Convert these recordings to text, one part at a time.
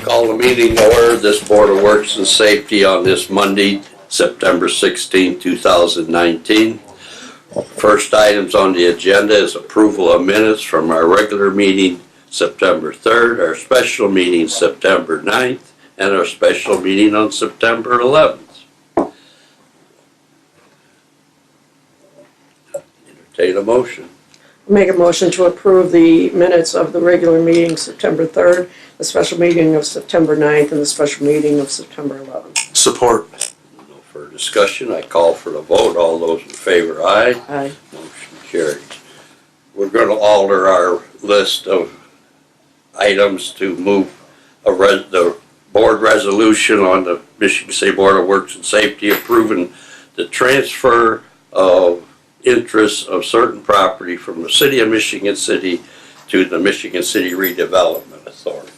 Call the meeting to order. This Board of Works and Safety on this Monday, September 16, 2019. First items on the agenda is approval of minutes from our regular meeting September 3rd, our special meeting September 9th, and our special meeting on September 11th. Entertain a motion. Make a motion to approve the minutes of the regular meeting September 3rd, the special meeting of September 9th, and the special meeting of September 11th. Support. No further discussion. I call for the vote. All those in favor, aye. Aye. Motion carries. We're going to alter our list of items to move the board resolution on the Michigan City Board of Works and Safety approving the transfer of interests of certain property from the City of Michigan City to the Michigan City Redevelopment Authority.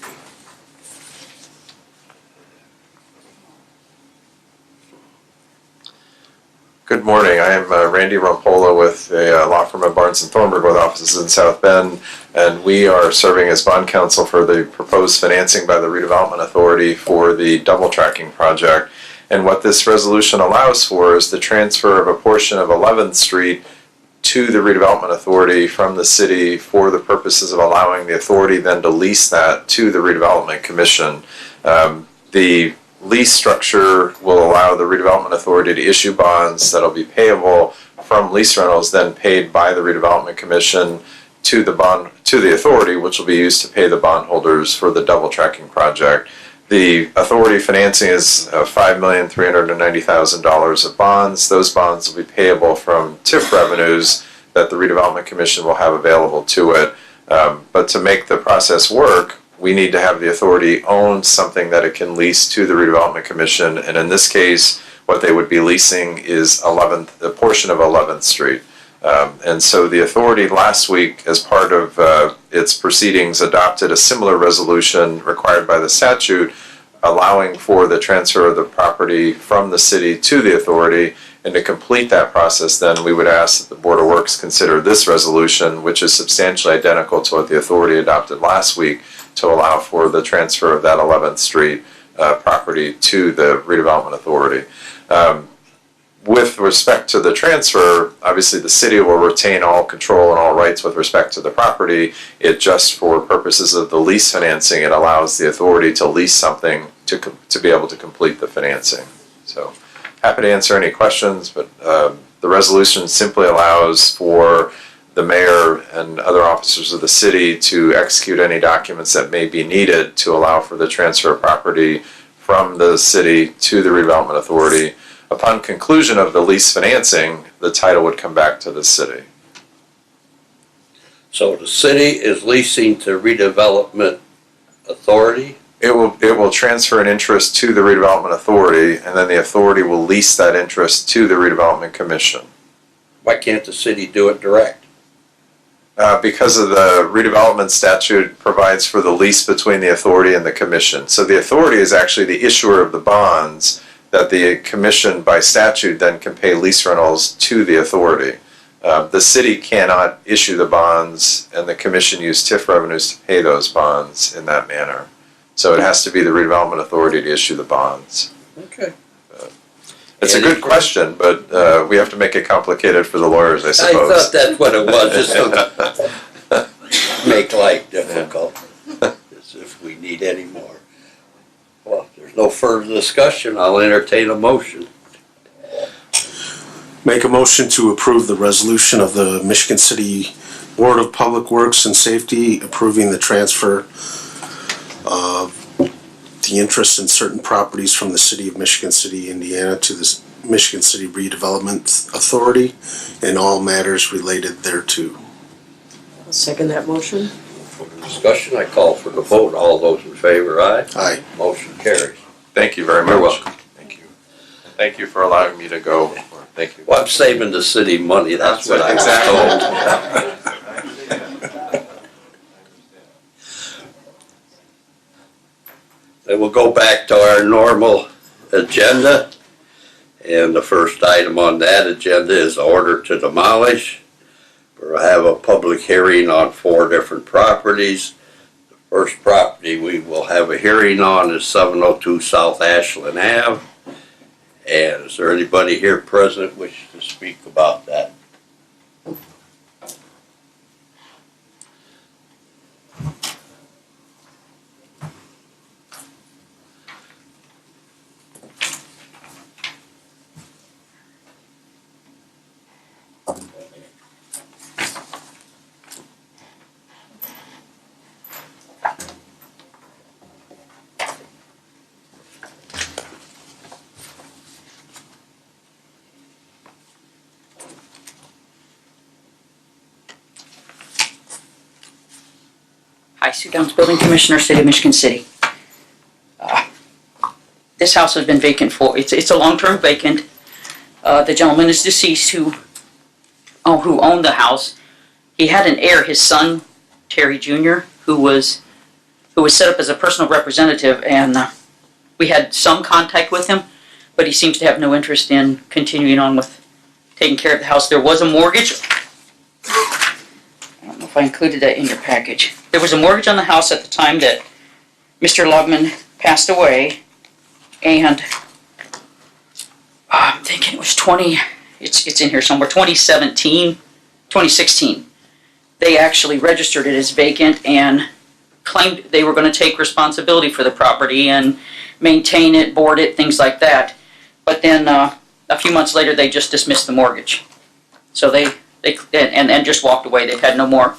Good morning. I am Randy Rompola with a law firm of Barnes & Thornburg with offices in South Bend, and we are serving as bond counsel for the proposed financing by the Redevelopment Authority for the double tracking project. And what this resolution allows for is the transfer of a portion of 11th Street to the Redevelopment Authority from the city for the purposes of allowing the authority then to lease that to the Redevelopment Commission. The lease structure will allow the Redevelopment Authority to issue bonds that will be payable from lease rentals then paid by the Redevelopment Commission to the authority, which will be used to pay the bondholders for the double tracking project. The authority financing is $5,390,000 of bonds. Those bonds will be payable from TIF revenues that the Redevelopment Commission will have available to it. But to make the process work, we need to have the authority own something that it can lease to the Redevelopment Commission. And in this case, what they would be leasing is a portion of 11th Street. And so the authority last week, as part of its proceedings, adopted a similar resolution required by the statute, allowing for the transfer of the property from the city to the authority. And to complete that process, then we would ask that the Board of Works consider this resolution, which is substantially identical to what the authority adopted last week, to allow for the transfer of that 11th Street property to the Redevelopment Authority. With respect to the transfer, obviously the city will retain all control and all rights with respect to the property. It just, for purposes of the lease financing, it allows the authority to lease something to be able to complete the financing. So happy to answer any questions, but the resolution simply allows for the mayor and other officers of the city to execute any documents that may be needed to allow for the transfer of property from the city to the Redevelopment Authority. Upon conclusion of the lease financing, the title would come back to the city. So the city is leasing to Redevelopment Authority? It will transfer an interest to the Redevelopment Authority, and then the authority will lease that interest to the Redevelopment Commission. Why can't the city do it direct? Because of the redevelopment statute provides for the lease between the authority and the commission. So the authority is actually the issuer of the bonds that the commission by statute then can pay lease rentals to the authority. The city cannot issue the bonds and the commission use TIF revenues to pay those bonds in that manner. So it has to be the redevelopment authority to issue the bonds. Okay. It's a good question, but we have to make it complicated for the lawyers, I suppose. I thought that's what it was, just to make life difficult, as if we need any more. Well, if there's no further discussion, I'll entertain a motion. Make a motion to approve the resolution of the Michigan City Board of Public Works and Safety approving the transfer of the interest in certain properties from the City of Michigan City, Indiana to the Michigan City Redevelopment Authority and all matters related thereto. I'll second that motion. For the discussion, I call for the vote. All those in favor, aye. Aye. Motion carries. Thank you very much. You're welcome. Thank you. Thank you for allowing me to go. Thank you. Well, I'm saving the city money, that's what I was told. Then we'll go back to our normal agenda. And the first item on that agenda is order to demolish. We'll have a public hearing on 4 different properties. The First property we will have a hearing on is 702 South Ashland Ave. And is there anybody here present wish to speak about that? Hi, Sue Downs, Building Commissioner, City of Michigan City. This house has been vacant it's a long-term vacant. The gentleman is deceased who owned the house. He had an heir, his son, Terry Jr., who was set up as a personal representative, and we had some contact with him, but he seems to have no interest in continuing on with taking care of the house. There was a mortgage. I don't know if I included that in your package. There was a mortgage on the house at the time that Mr. Logman passed away, and I'm thinking it was it's in here somewhere, 2016. They actually registered it as vacant and claimed they were going to take responsibility for the property and maintain it, board it, things like that. But then a few months later, they just dismissed the mortgage. So they just walked away. They've had no more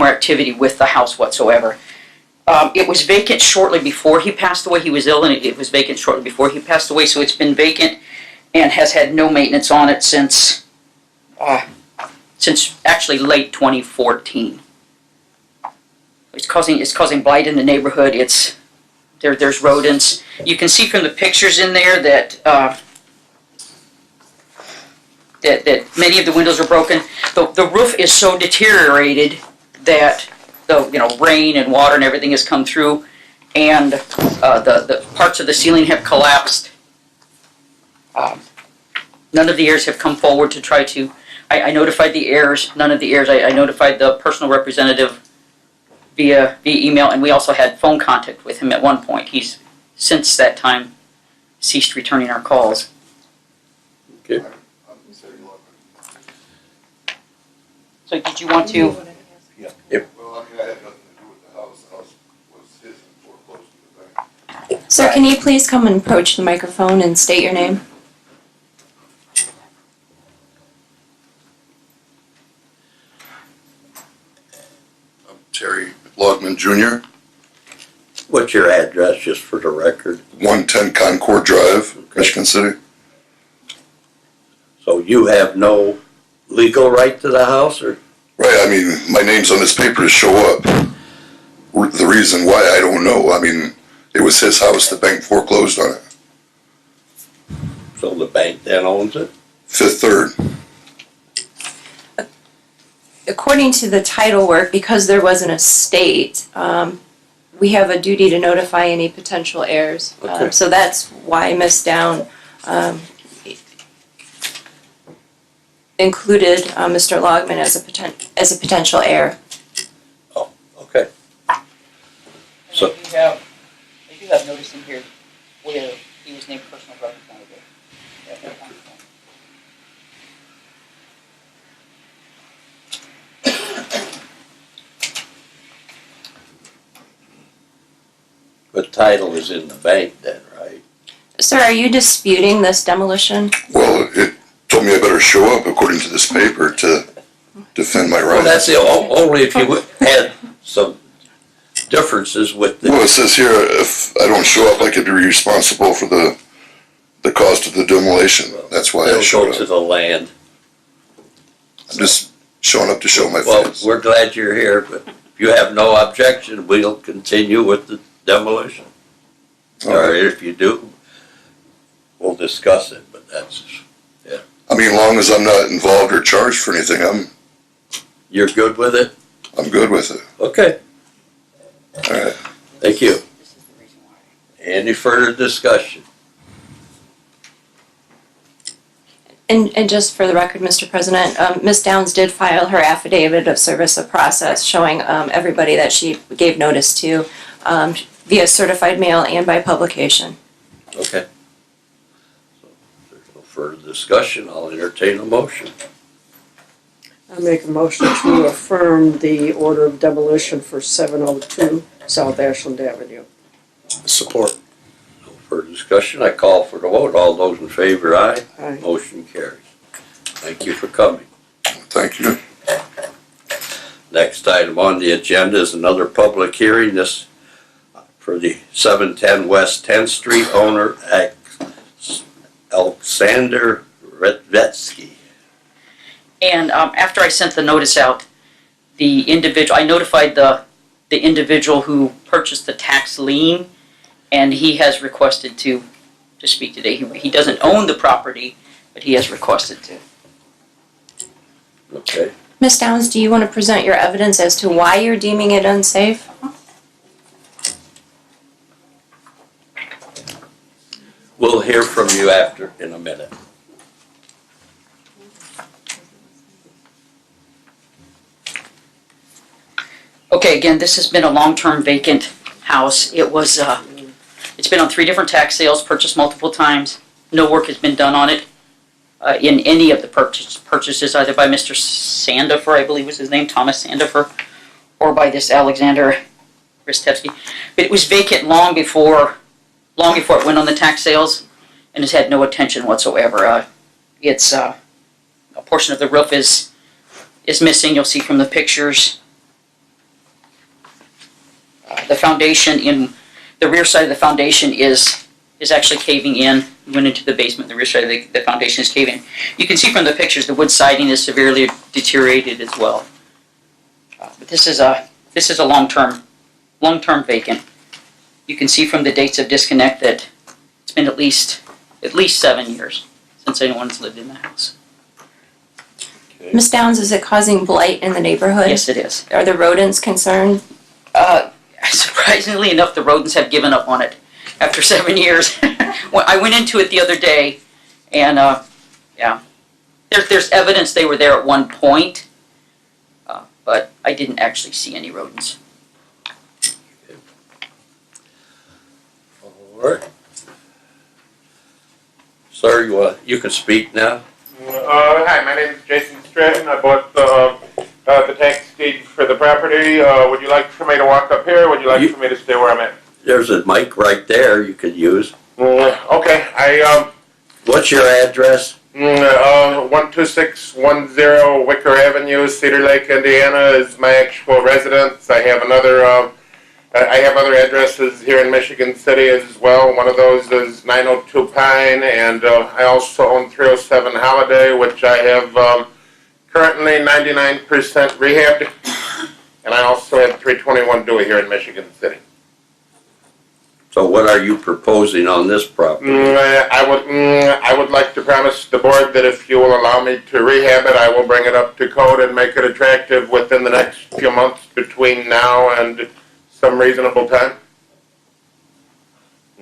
activity with the house whatsoever. It was vacant shortly before he passed away. He was ill, and it was vacant shortly before he passed away. So it's been vacant and has had no maintenance on it since actually late 2014. It's causing blight in the neighborhood. There's rodents. You can see from the pictures in there that many of the windows are broken. The roof is so deteriorated that the rain and water and everything has come through, and the parts of the ceiling have collapsed. None of the heirs have come forward to try to. I notified the heirs. None of the heirs. I notified the personal representative via email, and we also had phone contact with him at one point. He's since that time ceased returning our calls. Okay. So did you want to? Yeah. Well, I mean, I had nothing to do with the house. The house was his and foreclosed to the bank. Sir, can you please come and approach the microphone and state your name? I'm Terry Logman Jr., What's your address, just for the record? 110 Concord Drive, Michigan City. So you have no legal right to the house, or? Right, I mean, my name's on this paper to show up. The reason why, I don't know. I mean, it was his house, the bank foreclosed on it. So the bank then owns it? Fifth Third. According to the title work, because there was an estate, we have a duty to notify any potential heirs. Okay. So that's why Ms. Down included Mr. Logman as a potential heir. Oh, okay. So- They do have notice in here where he was named personal representative. But title is in the bank then, right? Sir, are you disputing this demolition? Well, it told me I better show up according to this paper to defend my Well, rights. that's the only if you had some differences with Well, the, it says here, if I don't show up, I could be responsible for the cost of the demolition. That's why I they'll showed go to up. the land. I'm just showing up to show my Well, face. we're glad you're here, but if you have no objection, we'll continue with the demolition. Or if you do, we'll discuss it, but that's, I mean, as long as I'm not involved or charged for anything, you're good with it? I'm good with it. Okay, All right. thank you. This is the reason why. Any further discussion? And just for the record, Mr. President, Ms. Downs did file her affidavit of service of process showing everybody that she gave notice to via certified mail and by publication. Okay. So if there's no further discussion, I'll entertain a motion. I make a motion to affirm the order of demolition for 702 South Ashland Avenue. Support. No further discussion, I call for the vote. All those in favor, aye. Aye. Motion carries. Thank you for coming. Thank you. Next item on the agenda is another public hearing. This for the 710 West 10th Street owner, Alexander Retvetsky. And after I sent the notice out, I notified the individual who purchased the tax lien, and he has requested to speak today. He doesn't own the property, but he has requested to. Okay. Ms. Downs, do you want to present your evidence as to why you're deeming it unsafe? We'll hear from you in a minute. Okay, again, this has been a long-term vacant house. It's been on 3 different tax sales, purchased multiple times. No work has been done on it in any of the purchases, either by Mr. Sandifer, I believe was his name, Thomas Sandifer, or by this Alexander Ristevsky. But it was vacant long before it went on the tax sales, and has had no attention whatsoever. A portion of the roof is missing. You'll see from the pictures. The foundation in the rear side of the foundation is actually caving in. We went into the basement. The rear side of the foundation is caving. You can see from the pictures the wood siding is severely deteriorated as well. But this is a long-term vacant. You can see from the dates of disconnect that it's been at least 7 years since anyone's lived in the house. Okay. Ms. Downs, is it causing blight in the neighborhood? Yes, it is. Are the rodents concerned? Surprisingly enough, the rodents have given up on it after 7 years. I went into it the other day, and yeah, there's evidence they were there at one point, but I didn't actually see any rodents. All right. Sir, you can speak now. Hi, my name is Jason Stratton. I bought the tax deed for the property. Would you like for me to walk up here, or would you like for me to stay where I'm at? There's a mic right there you could use. Okay, What's your address? 12610 Wicker Avenue, Cedar Lake, Indiana is my actual residence. I have other addresses here in Michigan City as well. One of those is 902 Pine, and I also own 307 Holiday, which I have currently 99% rehabbed, and I also have 321 Dewey here in Michigan City. So what are you proposing on this property? I would like to promise the board that if you will allow me to rehab it, I will bring it up to code and make it attractive within the next few months between now and some reasonable time.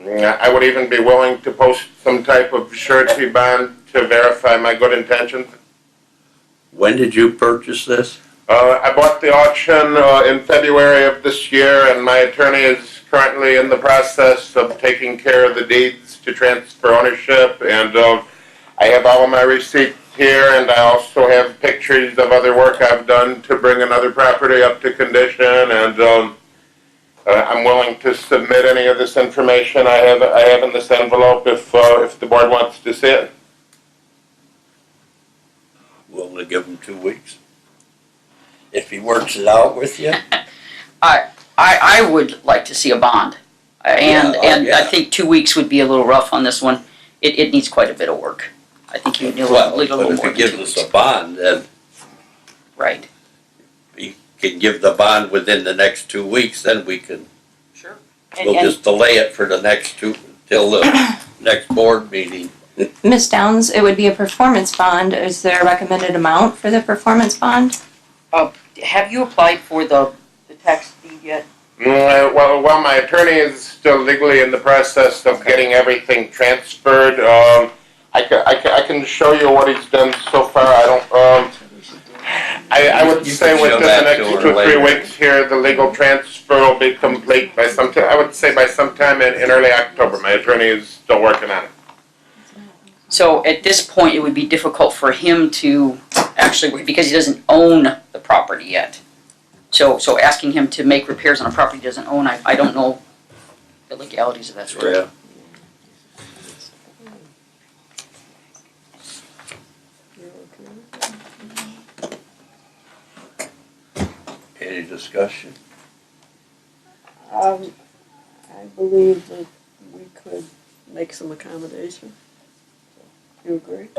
I would even be willing to post some type of surety bond to verify my good intentions. When did you purchase this? I bought the auction in February of this year, and my attorney is currently in the process of taking care of the deeds to transfer ownership, and I have all of my receipts here, and I also have pictures of other work I've done to bring another property up to condition, and I'm willing to submit any of this information I have in this envelope if the board wants to see it. Willing to give him 2 weeks? If he works it out with you? I would like to see a bond, and yeah. I think 2 weeks would be a little rough on this one. It needs quite a bit of work. I think you need a little But more if he than gives 2 us weeks. a bond, then Right. he can give the bond within the next 2 weeks, then we can, Sure. we'll just delay it for the next till the next board meeting. Ms. Downs, it would be a performance bond. Is there a recommended amount for the performance bond? Have you applied for the tax deed yet? Well, my attorney is still legally in the process of getting everything transferred. I can show you what he's done so far. I don't, I would You say can show within the that next to her 2 or 3 later. weeks here, the legal transfer will be complete by sometime, I would say by sometime in early October. My attorney is still working on it. So at this point, it would be difficult for him to actually, because he doesn't own the property yet. So asking him to make repairs on a property he doesn't own, I don't know the legalities of that sort. Yeah. Any discussion? I believe that we could make some accommodation. You agree?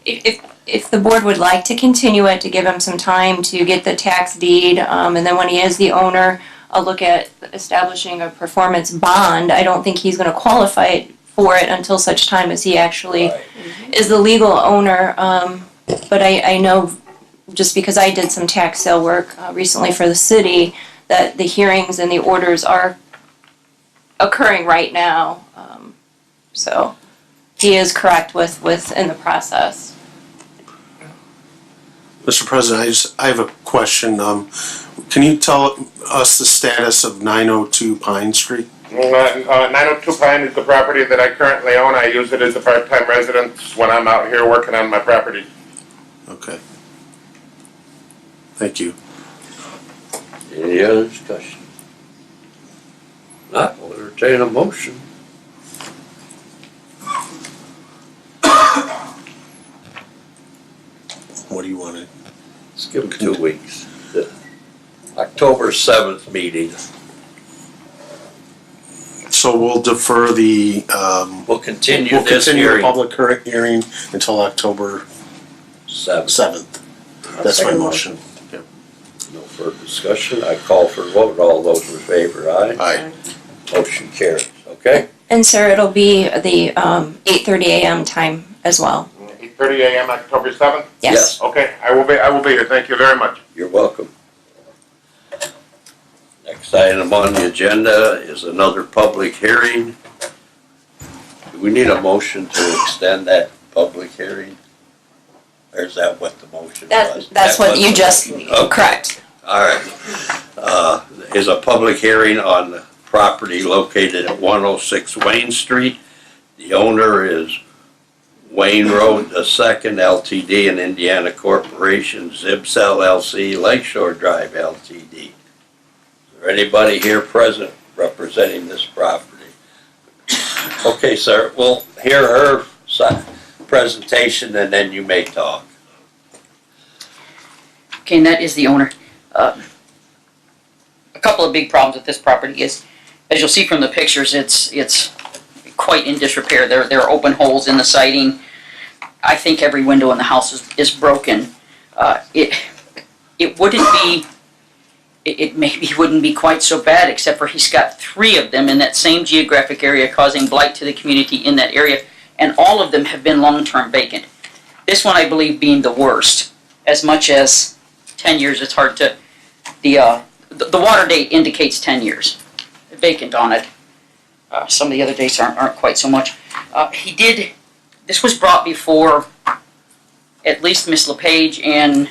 If the board would like to continue it, to give him some time to get the tax deed, and then when he is the owner, I'll look at establishing a performance bond. I don't think he's gonna qualify for it until such time as he actually Right. is the legal owner. But I know, just because I did some tax sale work recently for the city, that the hearings and the orders are occurring right now. So he is correct within the process. Mr. President, I have a question. Can you tell us the status of 902 Pine Street? 902 Pine is the property that I currently own. I use it as a part-time residence when I'm out here working on my property. Okay. Thank you. Any other discussion? Not, we'll entertain a motion. What do you want to? Let's give them 2 weeks. The October 7th meeting, So we'll defer the, we'll continue we'll this continue the hearing. public hearing until October 7th. 7th. That's my second motion. No further discussion. I call for a vote. All those in favor, aye? Aye. Motion carries, okay? And sir, it'll be the 8:30 a.m. time as well. 8:30 a.m. October 7th? Yes. Okay, I will be here. Thank you very much. You're welcome. Next item on the agenda is another public hearing. Do we need a motion to extend that public hearing? Or is that what the motion was? That's what you just, Okay. correct. All right. Is a public hearing on the property located at 106 Wayne Street. The owner is Wayne Road II LTD and Indiana Corporation, Zips LLC, Lakeshore Drive LTD. Is there anybody here present representing this property? Okay, sir, we'll hear her presentation and then you may talk. Okay, and that is the owner. A couple of big problems with this property is, as you'll see from the pictures, it's quite in disrepair. There are open holes in the siding. I think every window in the house is broken. It wouldn't be, it maybe wouldn't be quite so bad, except for he's got 3 of them in that same geographic area, causing blight to the community in that area, and all of them have been long-term vacant. This one, I believe, being the worst. As much as 10 years, it's hard to, the water date indicates 10 years vacant on it. Some of the other dates aren't quite so much. This was brought before at least Miss LePage and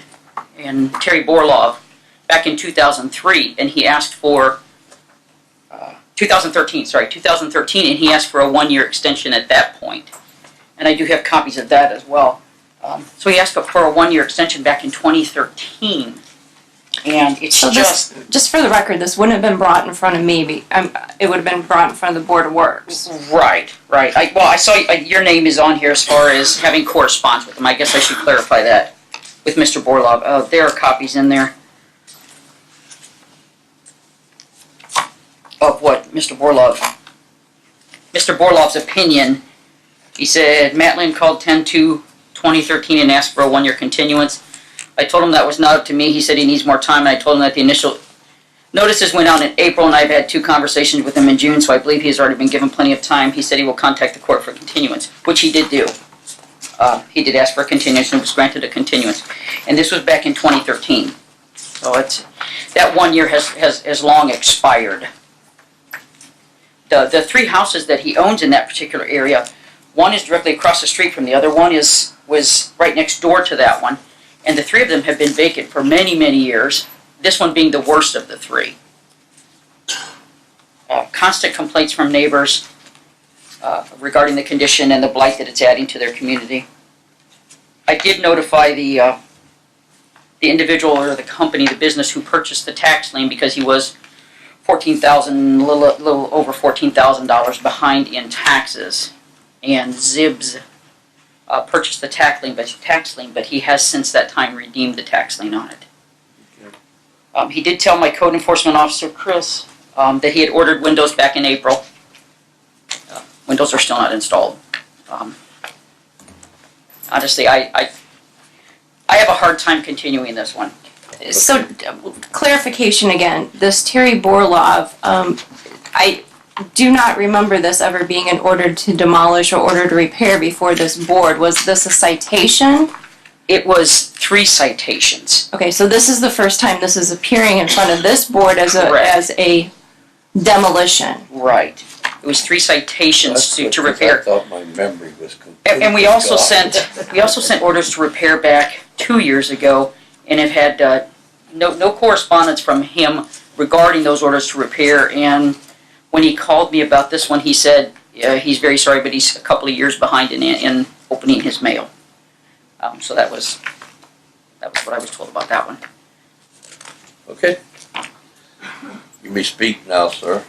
Terry Borlov back in 2003, and he asked for 2013, and he asked for a 1-year extension at that point. And I do have copies of that as well. So he asked for a 1-year extension back in 2013, and it's So just for the record, this wouldn't have been brought in front of me. It would have been brought in front of the Board of Works. Right. I saw your name is on here as far as having correspondence with him. I guess I should clarify that with Mr. Borlov. There are copies in there of what Mr. Borlov's opinion. He said, Matlin called 10/2/2013 and asked for a 1-year continuance. I told him that was not up to me. He said he needs more time, and I told him that the initial notices went out in April, and I've had 2 conversations with him in June, so I believe he has already been given plenty of time. He said he will contact the court for continuance, which he did do. He did ask for a continuance and was granted a continuance. And this was back in 2013. So that 1 year has long expired. The 3 houses that he owns in that particular area, One is directly across the street from the other. One was right next door to that one. And the three of them have been vacant for many, many years, this one being the worst of the three. Constant complaints from neighbors regarding the condition and the blight that it's adding to their community. I did notify the individual or the company, the business who purchased the tax lien, because he was little over $14,000 behind in taxes. And Zibs purchased the tax lien, but he has since that time redeemed the tax lien on it. He did tell my code enforcement officer, Chris, that he had ordered windows back in April. Windows are still not installed. Honestly, I have a hard time continuing this one. So, clarification again, this Terry Borlov, I do not remember this ever being an order to demolish or order to repair before this board. Was this a citation? It was 3 citations. Okay, so this is the first time this is appearing in front of this board as Correct. a demolition. Right. It was 3 citations to repair. I thought my memory was complete. And we also sent orders to repair back 2 years ago, and have had no correspondence from him regarding those orders to repair. And when he called me about this one, he said he's very sorry, but he's a couple of years behind in opening his mail. So that was what I was told about that one. Okay. You may speak now, sir.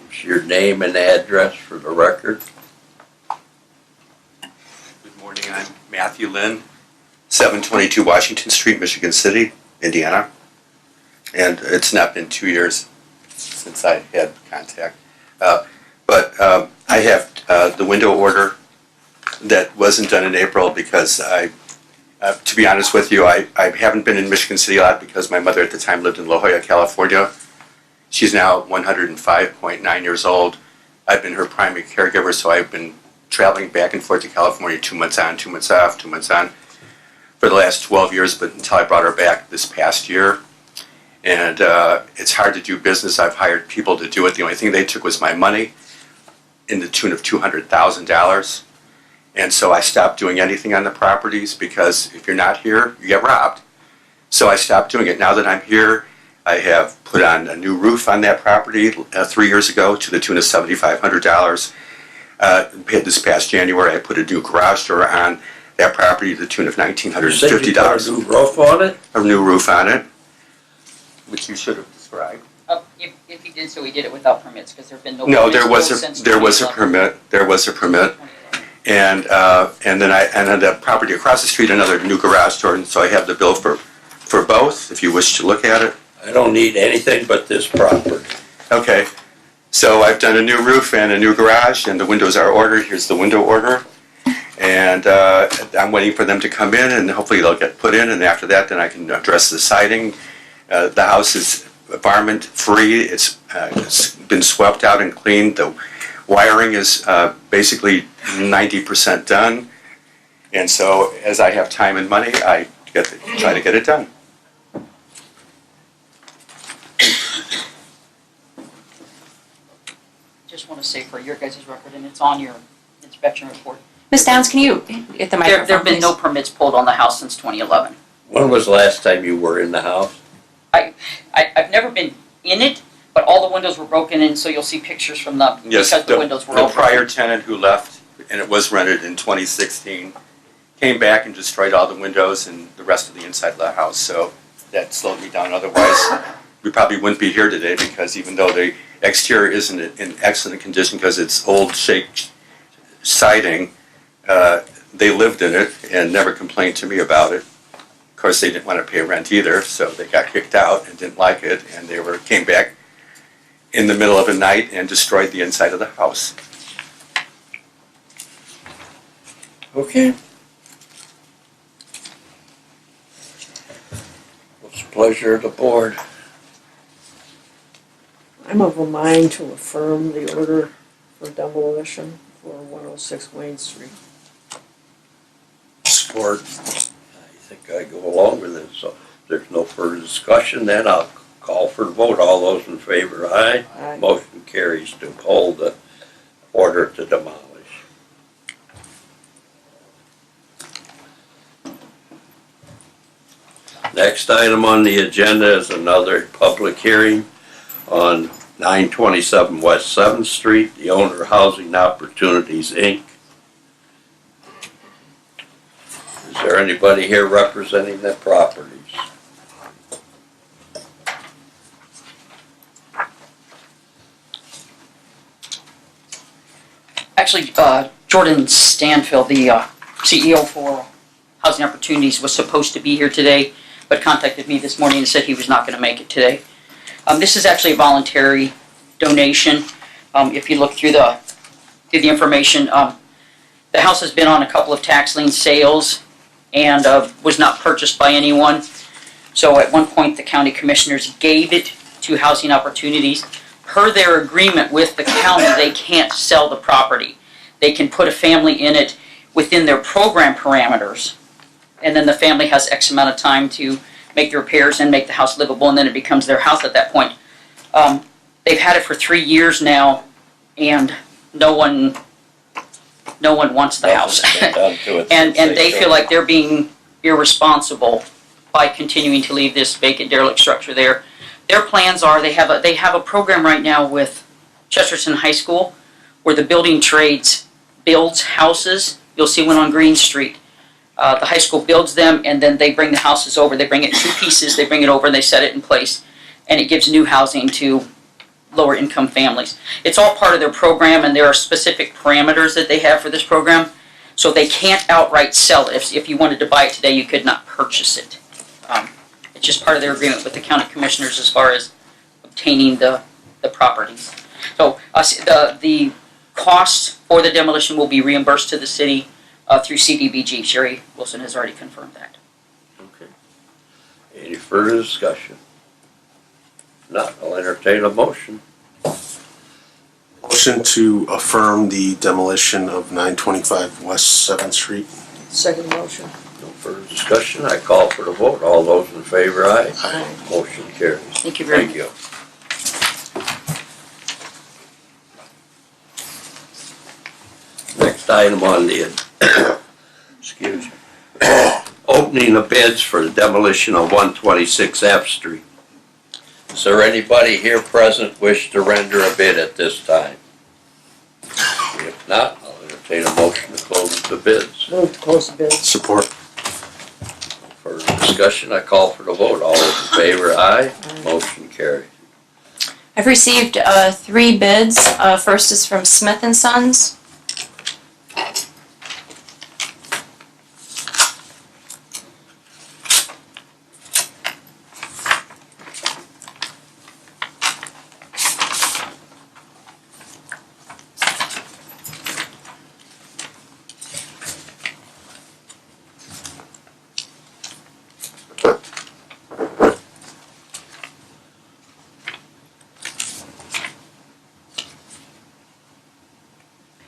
It's your name and address for the record. Good morning, I'm Matthew Lynn, 722 Washington Street, Michigan City, Indiana. And it's not been 2 years since I had contact. But I have the window order that wasn't done in April because to be honest with you, I haven't been in Michigan City a lot because my mother at the time lived in La Jolla, California. She's now 105.9 years old. I've been her primary caregiver, so I've been traveling back and forth to California 2 months on, 2 months off, 2 months on for the last 12 years, but until I brought her back this past year. And it's hard to do business. I've hired people to do it. The only thing they took was my money in the tune of $200,000. And so I stopped doing anything on the properties because if you're not here, you get robbed. So I stopped doing it. Now that I'm here, I have put on a new roof on that property 3 years ago to the tune of $7,500. This past January, I put a new garage door on that property to the tune of $1,950. You said you put a new roof on it? A new roof on it, which you should have described. If he did so, he did it without permits, because there have been no No, permits since there was a 2011. permit. There was a permit. And then on the property across the street, another new garage door, and so I have the bill for both, if you wish to look at it. I don't need anything but this property. Okay, so I've done a new roof and a new garage, and the windows are ordered. Here's the window order. And I'm waiting for them to come in, and hopefully they'll get put in, and after that, then I can address the siding. The house is environment-free. It's been swept out and cleaned. The wiring is basically 90% done. And so as I have time and money, I try to get it done. Just want to say for your guys' record, and it's on your inspection report, Ms. Downs, can you get the microphone, there have been please? no permits pulled on the house since 2011. When was the last time you were in the house? I've never been in it, but all the windows were broken in, so you'll see pictures from Yes, because the windows were the open. prior tenant who left, and it was rented in 2016, came back and destroyed all the windows and the rest of the inside of the house. So that slowed me down. Otherwise, we probably wouldn't be here today, because even though the exterior isn't in excellent condition because it's old shake siding, they lived in it and never complained to me about it. Of course, they didn't want to pay rent either, so they got kicked out and didn't like it, and they came back in the middle of the night and destroyed the inside of the house. Okay. What's the pleasure of the board? I'm of a mind to affirm the order for demolition for 106 Wayne Street. Support. I think I go along with it, so if there's no further discussion, then I'll call for the vote. All those in favor, aye. Aye. Motion carries to hold the order to demolish. Next item on the agenda is another public hearing on 927 West 7th Street, the owner Housing Opportunities, Inc. Is there anybody here representing the properties? Actually, Jordan Stanfield, the CEO for Housing Opportunities, was supposed to be here today, but contacted me this morning and said he was not going to make it today. This is actually a voluntary donation. If you look through the information, the house has been on a couple of tax lien sales and was not purchased by anyone. So at one point, the county commissioners gave it to Housing Opportunities. Per their agreement with the county, they can't sell the property. They can put a family in it within their program parameters, and then the family has X amount of time to make the repairs and make the house livable, and then it becomes their house at that point. They've had it for 3 years now, and no one wants the house. and they feel like they're being irresponsible by continuing to leave this vacant derelict structure there. Their plans are, they have a program right now with Chesterton High School where the building trades builds houses. You'll see one on Green Street. The high school builds them, and then they bring the houses over. They bring it in 2 pieces, they bring it over and they set it in place, and it gives new housing to lower income families. It's all part of their program, and there are specific parameters that they have for this program, so they can't outright sell it. If you wanted to buy it today, you could not purchase it. It's just part of their agreement with the county commissioners as far as obtaining the properties. So the cost for the demolition will be reimbursed to the city through CDBG. Sherry Wilson has already confirmed that. Okay. Any further discussion? Not, I'll entertain a motion. Motion to affirm the demolition of 925 West 7th Street. Second motion. No further discussion, I call for the vote. All those in favor, aye. Aye. Motion carries. Thank you very much. Thank you. Next item on the, excuse me, opening the bids for the demolition of 126 F Street. Is there anybody here present wish to render a bid at this time? If not, I'll entertain a motion to close the bids. Move to close the bids. Support. For discussion, I call for the vote. All those in favor, aye. Motion carried. I've received 3 bids. First is from Smith & Sons.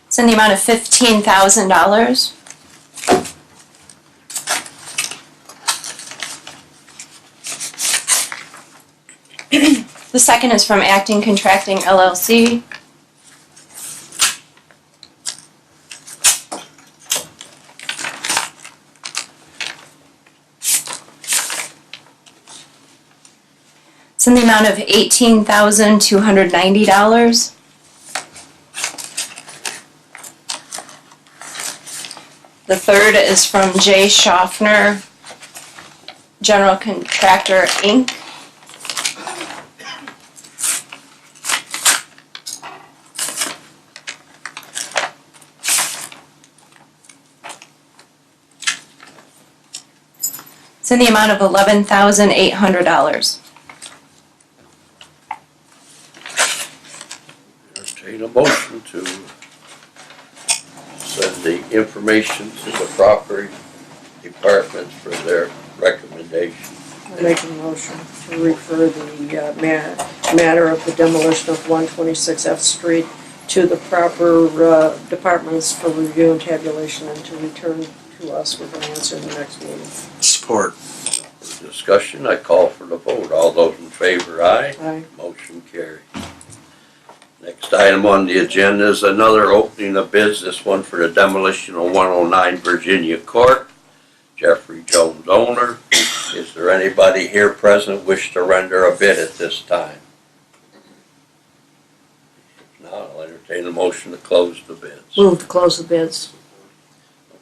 It's in the amount of $15,000. The second is from Acting Contracting LLC. It's in the amount of $18,290. The third is from J. Schaffner, General Contractor, Inc. It's in the amount of $11,800. Entertain a motion to send the information to the property departments for their recommendation. I make a motion to refer the matter of the demolition of 126 F Street to the proper departments for review and tabulation, and to return to us with an answer in the next meeting. Support. For discussion, I call for the vote. All those in favor, aye. Aye. Motion carried. Next item on the agenda is another opening of bids, this one for the demolition of 109 Virginia Court. Jeffrey Jones, owner. Is there anybody here present wish to render a bid at this time? If not, I'll entertain a motion to close the bids. Move to close the bids.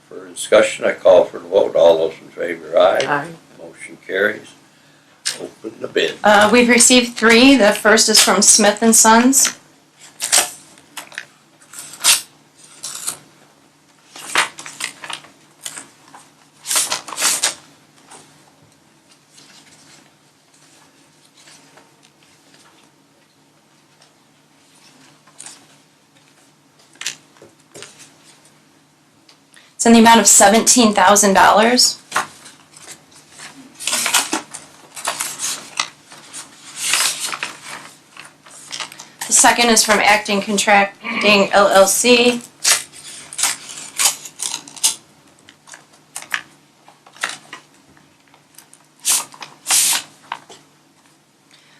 For discussion, I call for the vote. All those in favor, aye. Aye. Motion carries. Open the bid. We've received 3. The first is from Smith and Sons. It's in the amount of $17,000. The second is from Acting Contracting LLC.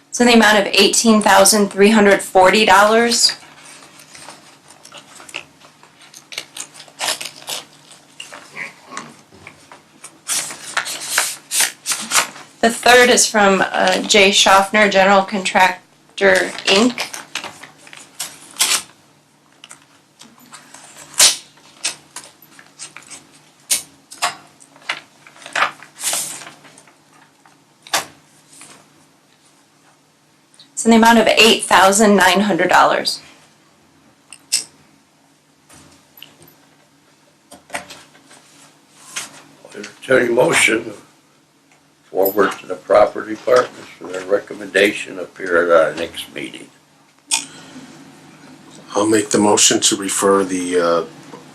It's in the amount of $18,340. The third is from J. Schaffner, General Contractor, Inc. It's in the amount of $8,900. Entertain a motion forward to the proper departments for their recommendation appear at our next meeting. I'll make the motion to refer the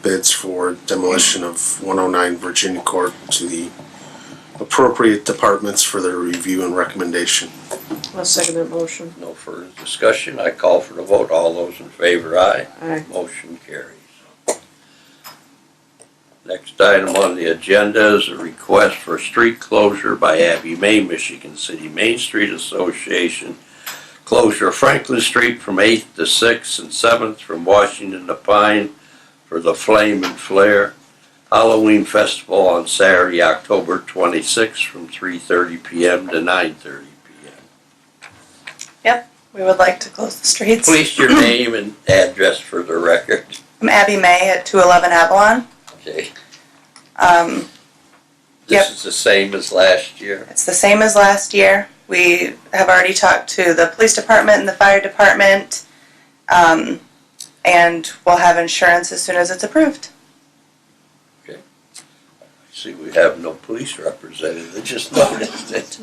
bids for demolition of 109 Virginia Court to the appropriate departments for their review and recommendation. I'll second that motion. No further discussion. I call for the vote. All those in favor, aye. Aye. Motion carries. Next item on the agenda is a request for street closure by Abbey May, Michigan City Main Street Association. Closure of Franklin Street from 8th to 6th and 7th from Washington to Pine for the Flame and Flare Halloween Festival on Saturday, October 26th from 3:30 p.m. to 9:30 p.m. We would like to close the streets. Please your name and address for the record. I'm Abby May at 211 Avalon. Okay. Yep. This is the same as last year. It's the same as last year. We have already talked to the police department and the fire department, and we'll have insurance as soon as it's approved. See, we have no police representative. I just noticed it.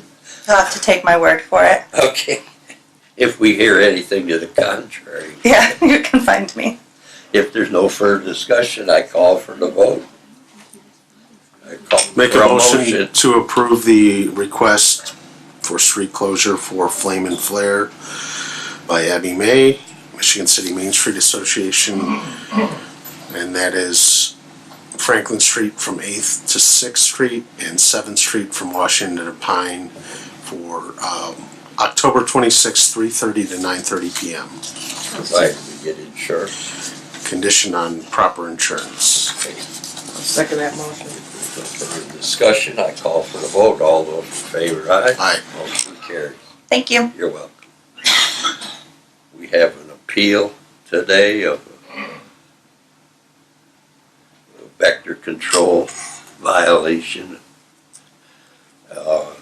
You'll have to take my word for it. Okay. If we hear anything to the contrary. Yeah, you can find me. If there's no further discussion, I call for the vote. I call Make for a motion to approve the request for street closure for Flame and Flare by Abbey May, Michigan City Main Street Association, and that is Franklin Street from 8th to 6th Street and 7th Street from Washington to Pine for October 26th, 3:30 to 9:30 p.m. Provided we get insurance. Conditioned on proper insurance. Okay. I'll second that motion. No further discussion, I call for the vote. All those in favor, aye. Aye. Motion carries. Thank you. You're welcome. We have an appeal today of a vector control violation for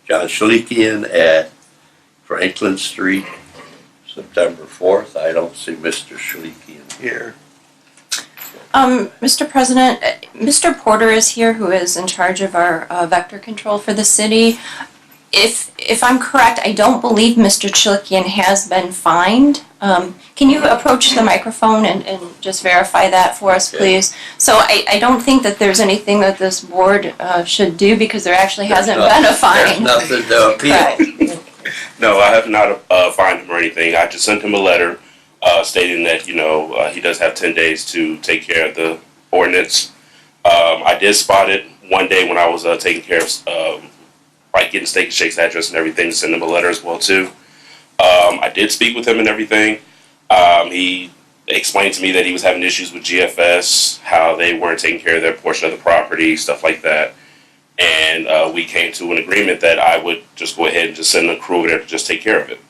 John Schlikian at Franklin Street, September 4th. I don't see Mr. Schlikian here. Mr. President, Mr. Porter is here, who is in charge of our vector control for the city. If I'm correct, I don't believe Mr. Chilikian has been fined. Can you approach the microphone and just verify that for us, Okay. please? So I don't think that there's anything that this board should do because there actually hasn't been a fine. There's nothing to appeal. Correct. No, I have not fined him or anything. I just sent him a letter stating that, he does have 10 days to take care of the ordinance. I did spot it one day when I was taking care of, getting Steak and Shake's address and everything, to send him a letter as well, too. I did speak with him and everything. He explained to me that he was having issues with GFS, how they weren't taking care of their portion of the property, stuff like that. And we came to an agreement that I would just go ahead and just send a crew over there to just take care of it.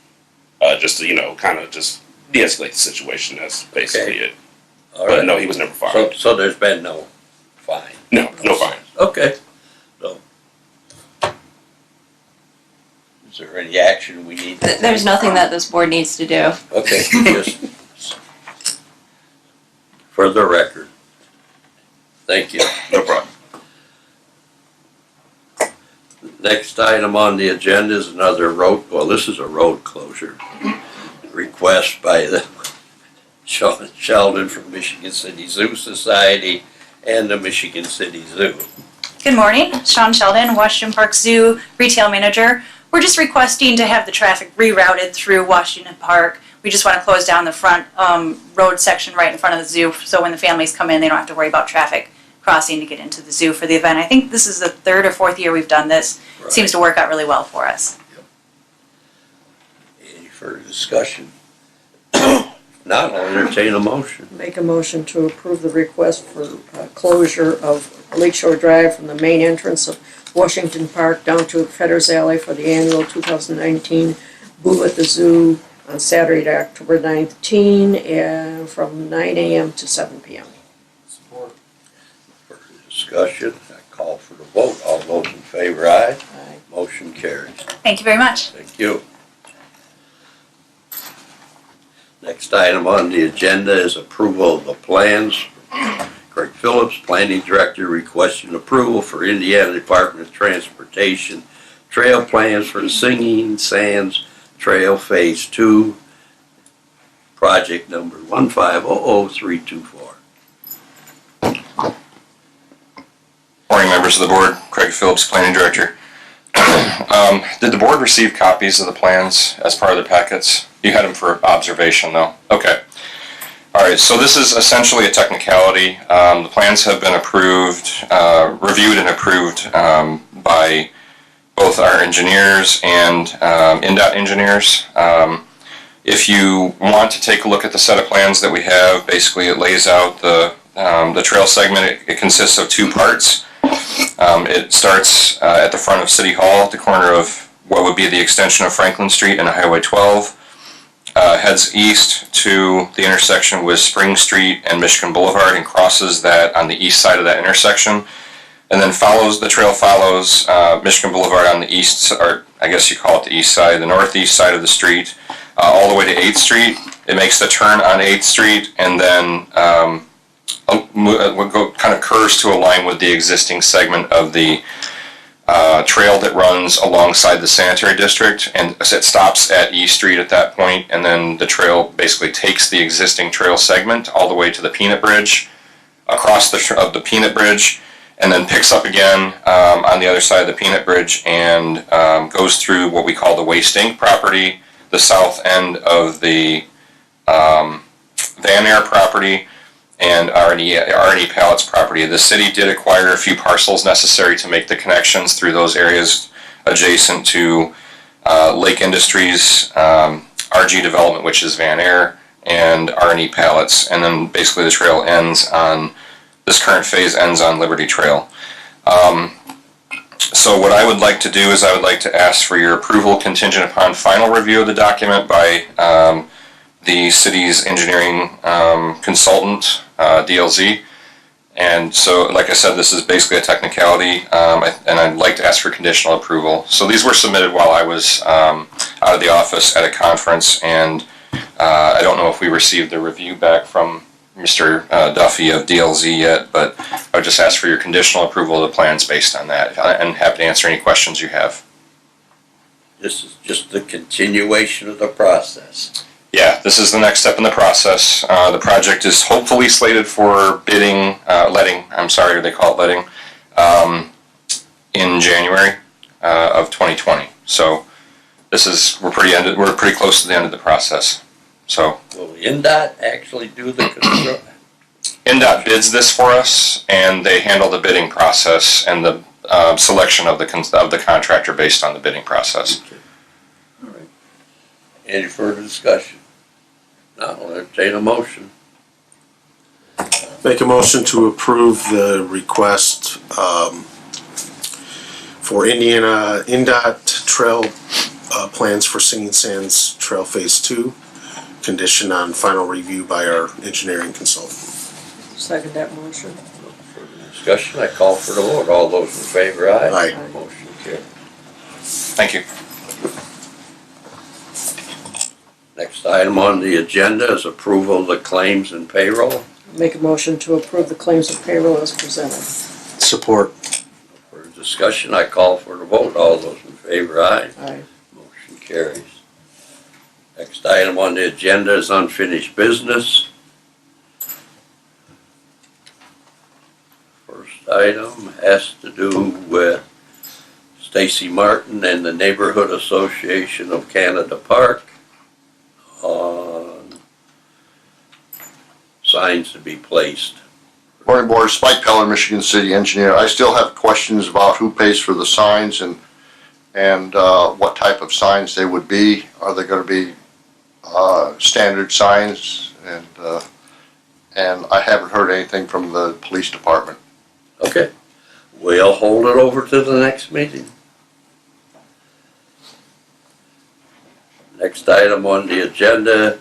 Just to, kind of just de-escalate the situation. That's basically it. All But right. no, he was never fined. So there's been no fine? No fine. Okay. So, is there any action we need? to There's take? nothing that this board needs to do. Okay, just for the record. Thank you. No problem. Next item on the agenda is another road, well, this is a road closure request by the Sheldon from Michigan City Zoo Society and the Michigan City Zoo. Good morning, Sean Sheldon, Washington Park Zoo Retail Manager. We're just requesting to have the traffic rerouted through Washington Park. We just want to close down the front road section right in front of the zoo, so when the families come in, they don't have to worry about traffic crossing to get into the zoo for the event. I think this is the third or fourth year we've done this. Right. Seems to work out really well for us. Any further discussion? Not, I'll entertain a motion. Make a motion to approve the request for closure of Lakeshore Drive from the main entrance of Washington Park down to Fetters Alley for the annual 2019 Boo at the Zoo on Saturday, October 19, and from 9 a.m. to 7 p.m. Further discussion, I call for the vote. All those in favor, aye. Aye. Motion carries. Thank you very much. Thank you. Next item on the agenda is approval of the plans. Craig Phillips, Planning Director, requesting approval for Indiana Department of Transportation trail plans for the Singing Sands Trail Phase 2, project number 1500324. Morning, members of the board. Craig Phillips, Planning Director. Did the board receive copies of the plans as part of the packets? You had them for observation, though. Okay. All right, so this is essentially a technicality. The plans have been approved, reviewed and approved by both our engineers and INDOT engineers. If you want to take a look at the set of plans that we have, basically it lays out the trail segment. It consists of two parts. It starts at the front of City Hall, at the corner of what would be the extension of Franklin Street and Highway 12. Heads east to the intersection with Spring Street and Michigan Boulevard and crosses that on the east side of that intersection. And then the trail follows Michigan Boulevard on the east, or I guess you call it the east side, the northeast side of the street, all the way to 8th Street. It makes the turn on 8th Street and then kind of curves to align with the existing segment of the trail that runs alongside the sanitary district, and it stops at E Street at that point, and then the trail basically takes the existing trail segment all the way to the Peanut Bridge, across the Peanut Bridge, and then picks up again on the other side of the Peanut Bridge and goes through what we call the Waste Inc. property, the south end of the Van Air property, and R&E Pallets property. The city did acquire a few parcels necessary to make the connections through those areas adjacent to Lake Industries, RG Development, which is Van Air, and R&E Pallets. And then basically the trail ends on, this current phase ends on Liberty Trail. So what I would like to do is I would like to ask for your approval contingent upon final review of the document by the city's engineering consultant, DLZ. And so, like I said, this is basically a technicality, and I'd like to ask for conditional approval. So these were submitted while I was out of the office at a conference, and I don't know if we received the review back from Mr. Duffy of DLZ yet, but I would just ask for your conditional approval of the plans based on that, and happy to answer any questions you have. This is just the continuation of the process. Yeah, this is the next step in the process. The project is hopefully slated for letting, they call it letting, in January of 2020. So we're pretty close to the end of the process. So Will INDOT actually do the construction? INDOT bids this for us, and they handle the bidding process and the selection of the contractor based on the bidding process. Okay. All right. Any further discussion? I'll entertain a motion. Make a motion to approve the request for Indiana INDOT trail plans for Singing Sands Trail Phase 2, conditioned on final review by our engineering consultant. Second that motion. Further discussion, I call for the vote. All those in favor, aye. Aye. Motion carried. Thank you. Next item on the agenda is approval of the claims and payroll. Make a motion to approve the claims of payroll as presented. Support. For discussion, I call for the vote. All those in favor, aye. Aye. Motion carries. Next item on the agenda is unfinished business. First item has to do with Stacy Martin and the Neighborhood Association of Canada Park on signs to be placed. Morning, Board. Spike Peller, Michigan City Engineer. I still have questions about who pays for the signs and what type of signs they would be. Are they going to be standard signs? And I haven't heard anything from the police department. Okay, we'll hold it over to the next meeting. Next item on the agenda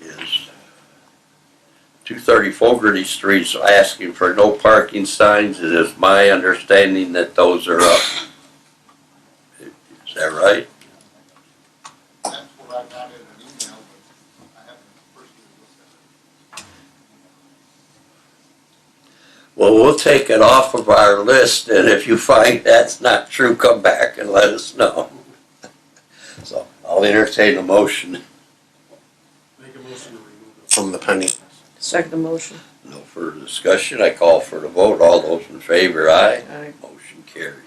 is 230 Fogarty Street, so asking for no parking signs. It is my understanding that those are up. Is that right? That's what I got in an email, but I haven't personally looked at it. Well, we'll take it off of our list, and if you find that's not true, come back and let us know. So I'll entertain a motion. Make a motion to remove it from the pending. Second the motion. No further discussion. I call for the vote. All those in favor, aye. Aye. Motion carries.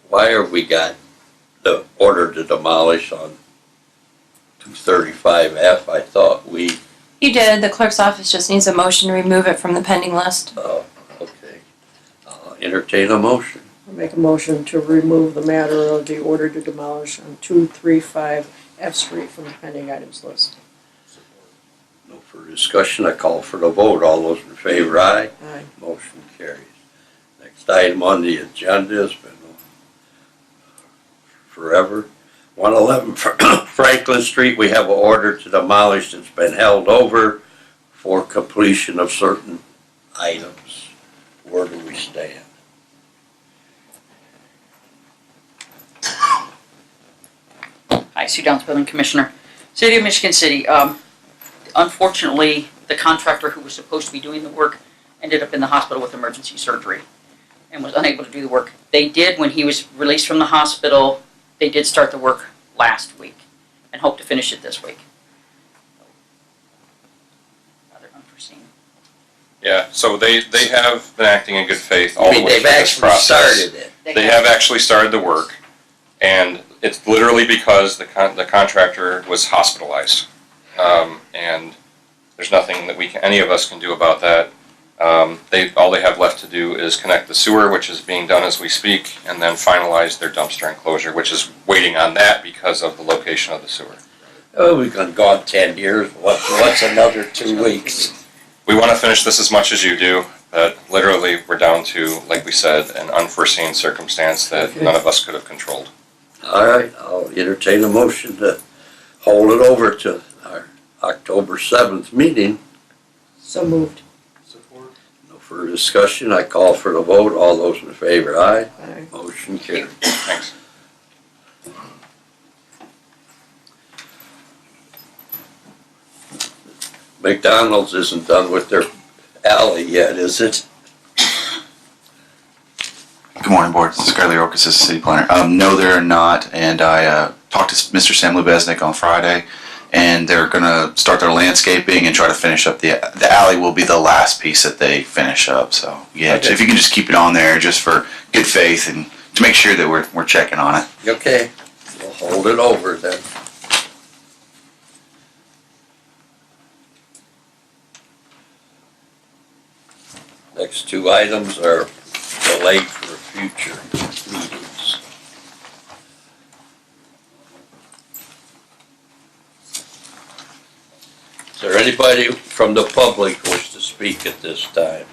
Why have we got the order to demolish on 235F? I thought we, You did. The clerk's office just needs a motion to remove it from the pending list. okay. I'll entertain a motion. I make a motion to remove the matter of the order to demolish on 235 F Street from the pending items list. No further discussion. I call for the vote. All those in favor, aye. Aye. Motion carries. Next item on the agenda has been forever. 111 Franklin Street, we have an order to demolish that's been held over for completion of certain items. Where do we stand? Hi, Sue Downs, Building Commissioner. City of Michigan City. Unfortunately, the contractor who was supposed to be doing the work ended up in the hospital with emergency surgery and was unable to do the work. They did, when he was released from the hospital, they did start the work last week and hope to finish it this week. Rather unforeseen. Yeah, so they have been acting in good faith I all the mean, way they've through this actually process. started it. They have actually started the work, and it's literally because the contractor was hospitalized. And there's nothing that any of us can do about that. All they have left to do is connect the sewer, which is being done as we speak, and then finalize their dumpster enclosure, which is waiting on that because of the location of the sewer. Oh, we've gone 10 years. What's another 2 weeks? We want to finish this as much as you do, but literally we're down to, like we said, an unforeseen circumstance that Okay. none of us could have controlled. All right, I'll entertain a motion to hold it over to our October 7th meeting. So moved. Support. No further discussion. I call for the vote. All those in favor, aye. Aye. Motion carried. Thanks. McDonald's isn't done with their alley yet, is it? Good morning, Board. This is Scarlett Orcas, as City Planner. No, they're not, and I talked to Mr. Sam Lubeznik on Friday, and they're going to start their landscaping and try to finish up the alley. Will be the last piece that they finish up. So yeah, Okay. if you can just keep it on there, just for good faith and to make sure that we're checking on it. Okay, we'll hold it over then. Next two items are delayed for future meetings. Is there anybody from the public wish to speak at this time?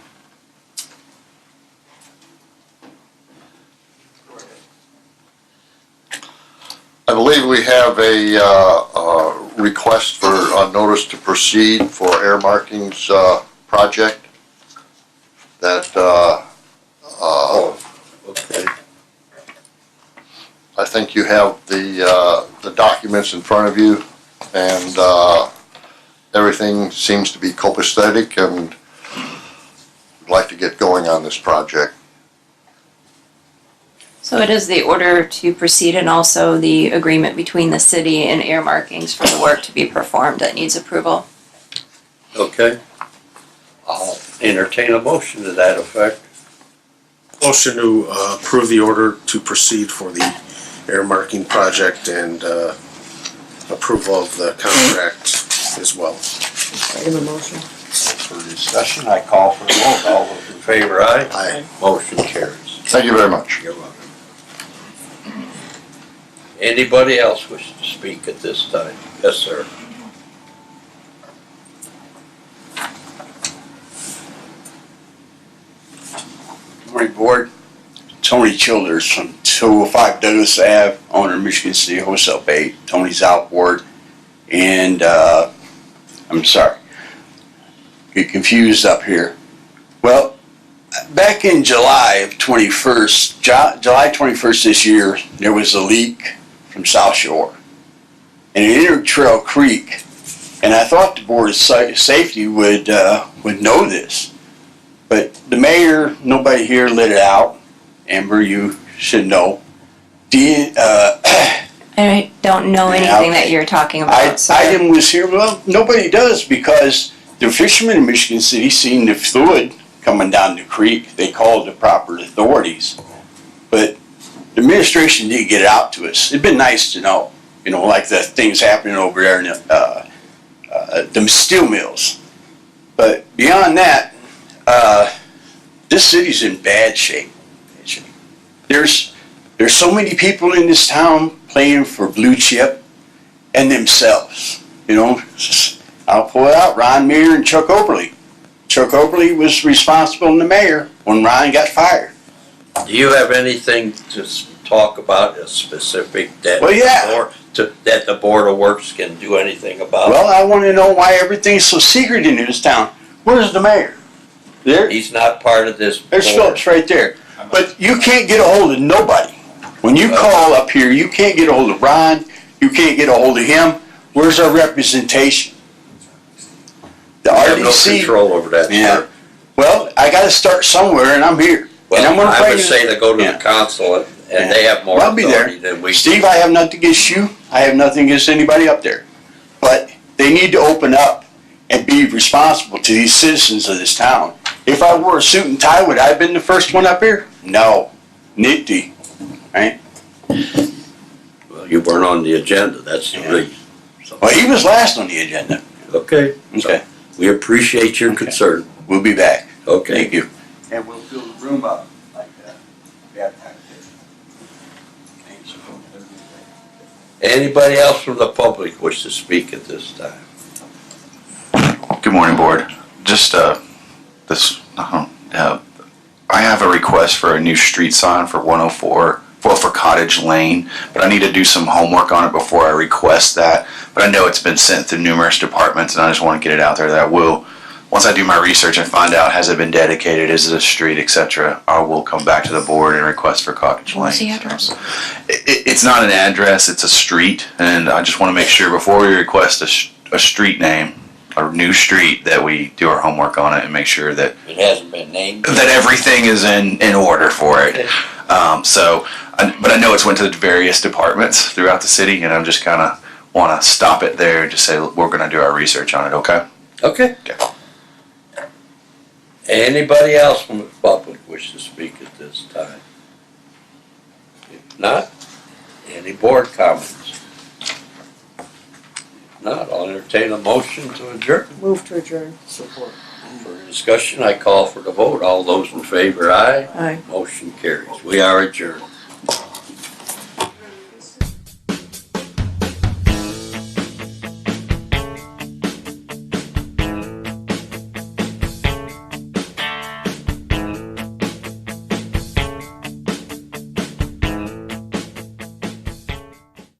I believe we have a request for a notice to proceed for air markings project that Okay. I think you have the documents in front of you, and everything seems to be copacetic, and I'd like to get going on this project. So it is the order to proceed and also the agreement between the city and air markings for the work to be performed that needs approval. Okay. I'll entertain a motion to that effect. Motion to approve the order to proceed for the air marking project and approval of the contract as well. Second the motion. For discussion, I call for the vote. All those in favor, aye? Aye. Motion carries. Thank you very much. You're welcome. Anybody else wish to speak at this time? Yes, sir. Good morning, Board. Tony Childers from 205 Douglas Ave, owner Michigan City Wholesale Bait. Tony's outboard, and I'm sorry, get confused up here. Well, back in July 21st this year, there was a leak from South Shore, and it entered Trail Creek, and I thought the Board of Safety would know this. But the mayor, nobody here let it out. Amber, you should know. I don't know anything that you're talking about. Item was here, well, nobody does, because the fishermen in Michigan City seen the fluid coming down the creek. They called the proper authorities. But the administration didn't get it out to us. It'd been nice to know, like the things happening over there in the steel mills. But beyond that, this city's in bad shape. There's so many people in this town playing for blue chip and themselves. I'll pull it out, Ron Meyer and Chuck Oberly. Chuck Oberly was responsible in the mayor when Ron got fired. Do you have anything to talk about, a specific that that the Board of Works can do anything about? Well, I want to know why everything's so secret in this town. Where's the mayor? There? He's not part of this There's board. Phillips right there. But you can't get a hold of nobody. When you call up here, you can't get a hold of Ron. You can't get a hold of him. Where's our representation? The I have no RDC. control over that, sir. Well, I got to start somewhere, and I'm here. Well, and I'm gonna I would say to go to the council, and they have more I'll be authority there. than we do. Steve, I have nothing against you. I have nothing against anybody up there. But they need to open up and be responsible to these citizens of this town. If I wore a suit and tie, would I have been the first one up here? No. Nitty. Right? Well, you weren't on the agenda, that's the reason. Well, he was last on the agenda. Okay. Okay. We appreciate your concern. We'll be back. Okay. Thank you. And we'll fill the room up like that. Anybody else from the public wish to speak at this time? Good morning, Board. Just I have a request for a new street sign for 104, for Cottage Lane, but I need to do some homework on it before I request that. But I know it's been sent through numerous departments, and I just want to get it out there that I will, once I do my research and find out, has it been dedicated, is it a street, etc., I will come back to the board and request for Cottage Lane. What's the address? It's not an address, it's a street, and I just want to make sure before we request a street name, a new street, that we do our homework on it and make sure that It hasn't been named. that everything is in order for it. But I know it's went to various departments throughout the city, and I'm just kind of want to stop it there and just say, look, we're going to do our research on it, okay? Okay. Anybody else from the public wish to speak at this time? If not, any board comments? If not, I'll entertain a motion to adjourn. Move to adjourn. Support. For discussion, I call for the vote. All those in favor, aye. Aye. Motion carries. We are adjourned.